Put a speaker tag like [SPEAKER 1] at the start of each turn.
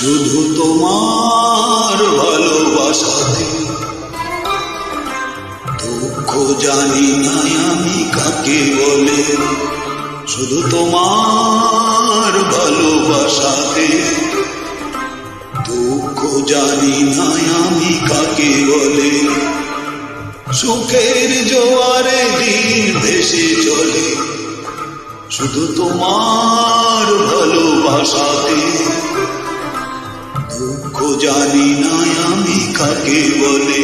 [SPEAKER 1] শুধু তোমার ভালোবাসাতে দুঃখ জানি না আমি কাকে বলে। শুধু তোমার ভালোবাসাতে দুঃখ জানি না আমি কাকে বলে। সুখের জোয়ারে দিন ভেসে চলে শুধু তোমার ভালোবাসাতে দুঃখ জানি না আমি কাকে বলে।